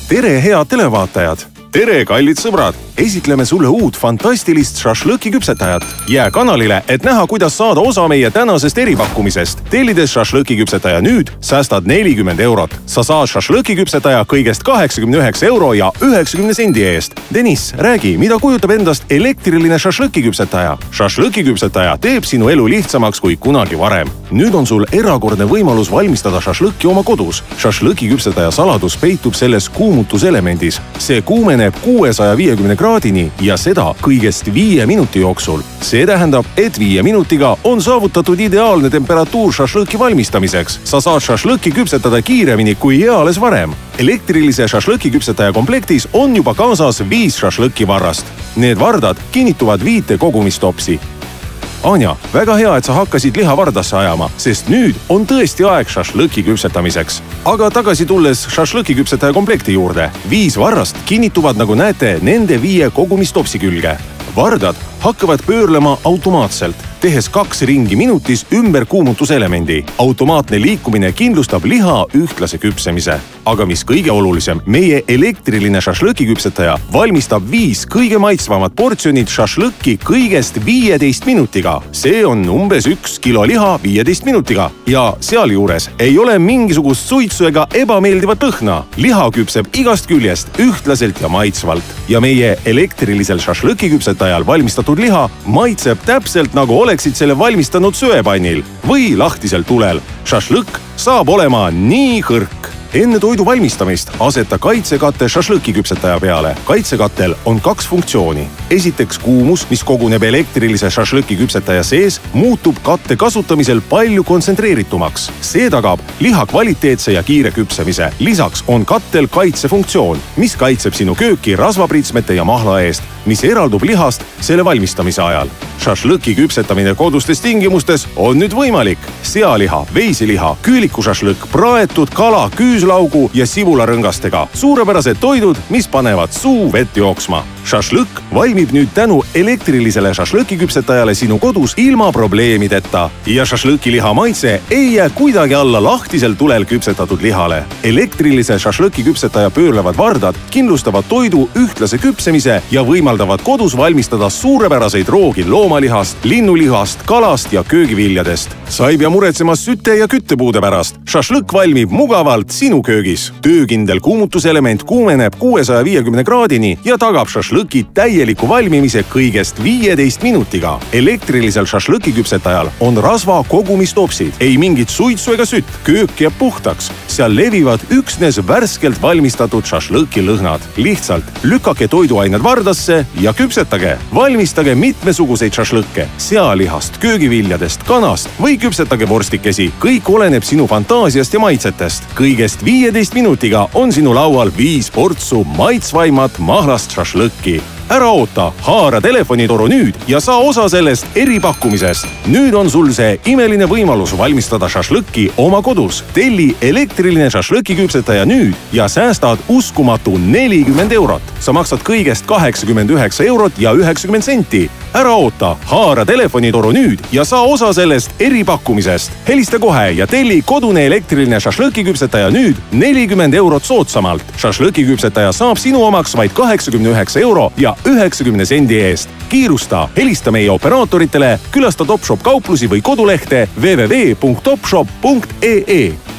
tere, head televaatajad! Tere, kallid sõbrad! Esitleme sulle uut fantastilist šašlõkiküpsetajat. Jää kanalile, et näha, kuidas saada osa meie tänasest eripakkumisest. Tellides šašlõkiküpsetaja nüüd, säästad 40 eurot. Sa saad šašlõkiküpsetaja kõigest 89 euro ja 90 sendi eest. Deniss, räägi, mida kujutab endast elektriline šašlõkiküpsetaja? Šašlõkiküpsetaja teeb sinu elu lihtsamaks kui kunagi varem. Nüüd on sul erakordne võimalus valmistada šašlõkki oma kodus. Šašlõkiküpsetaja saladus peitub selles kuumutuselemendis. See kuumeneb 650 kraadini ja seda kõigest 5 minuti jooksul. See tähendab, et 5 minutiga on saavutatud ideaalne temperatuur šašlõki valmistamiseks. Sa saad šašlõki küpsetada kiiremini kui eales varem. Elektrilise šašlõkiküpsetaja komplektis on juba kaasas 5 šašlõki varrast. Need vardad kinnituvad 5 kogumistopsi. Anja, väga hea, et sa hakkasid liha vardasse ajama, sest nüüd on tõesti aeg šašlõki küpsetamiseks. Aga tagasi tulles šašlõki küpsetaja komplekti juurde. 5 varrast kinnituvad, nagu näete, nende 5 kogumistopsi külge. Vardad hakkavad pöörlema automaatselt, tehes 2 ringi minutis ümber kuumutuselemendi. Automaatne liikumine kindlustab liha ühtlase küpsemise. Aga mis kõige olulisem, meie elektriline šašlõkiküpsetaja valmistab 5 kõige maitsvamat portsjonit šašlõkki kõigest 15 minutiga. See on umbes 1 kilo liha 15 minutiga. Ja sealjuures ei ole mingisugust suitsu ega ebameeldivat lõhna. Liha küpseb igast küljest ühtlaselt ja maitsvalt. Ja meie elektrilisel šašlõkiküpsetajal valmistatud liha maitseb täpselt nagu oleksid selle valmistanud söepannil või lahtisel tulel. Šašlõkk saab olema nii hõrk. Enne toidu valmistamist aseta kaitsekate šašlõkiküpsetaja peale. Kaitsekattel on 2 funktsiooni. Esiteks kuumus, mis koguneb elektrilise šašlõkiküpsetaja sees, muutub katte kasutamisel palju kontsentreeritumaks. See tagab liha kvaliteetse ja kiire küpsemise. Lisaks on kattel kaitsefunktsioon, mis kaitseb sinu kööki rasvapritsmete ja mahla eest, mis eraldub lihast selle valmistamise ajal. Šašlõki küpsetamine kodustes tingimustes on nüüd võimalik. Sealiha, veisiliha, küülikušašlõkk, praetud kala, küüslaugu ja sibularõngastega. Suurepärased toidud, mis panevad suu vett jooksma. Šašlõkk valmib nüüd tänu elektrilisele šašlõkiküpsetajale sinu kodus ilma probleemideta. Ja šašlõkiliha maitse ei jää kuidagi alla lahtisel tulel küpsetatud lihale. Elektrilise šašlõkiküpsetaja pöörlevad vardad kindlustavad toidu ühtlase küpsemise ja võimaldavad kodus valmistada suurepäraseid roogi loomalihast, linnulihast, kalast ja köögiviljadest. Sa ei pea muretsema süte- ja küttepuude pärast. Šašlõkk valmib mugavalt sinu köögis. Töökindel kuumutuselement kuumeneb 650 kraadini ja tagab šašlõki täieliku valmimise kõigest 15 minutiga. Elektrilisel šašlõkiküpsetajal on rasva kogumistopsid. Ei mingit suitsu ega sütt. Köök jääb puhtaks. Seal levivad üksnes värskelt valmistatud šašlõki lõhnad. Lihtsalt lükake toiduained vardasse ja küpsetage. Valmistage mitmesuguseid šašlõkke. Sealihast, köögiviljadest, kanast või küpsetage vorstikesi. Kõik oleneb sinu fantaasiast ja maitsetest. Kõigest 15 minutiga on sinu laual 5 portsu maitsvaimat mahlast šašlõkki. Ära oota, haara telefonitoru nüüd ja saa osa sellest eripakkumisest. Nüüd on sul see imeline võimalus valmistada šašlõkki oma kodus. Telli elektriline šašlõkiküpsetaja nüüd ja säästad uskumatu 40 eurot. Sa maksad kõigest 89 eurot ja 90 senti. Ära oota, haara telefonitoru nüüd ja saa osa sellest eripakkumisest. Helista kohe ja telli kodune elektriline šašlõkiküpsetaja nüüd 40 eurot soodsamalt. Šašlõkiküpsetaja saab sinu omaks vaid 89 euro ja 90 sendi eest. Kiirusta, helista meie operaatoritele, külasta Topshop kauplusi või kodulehte www.topshop.ee.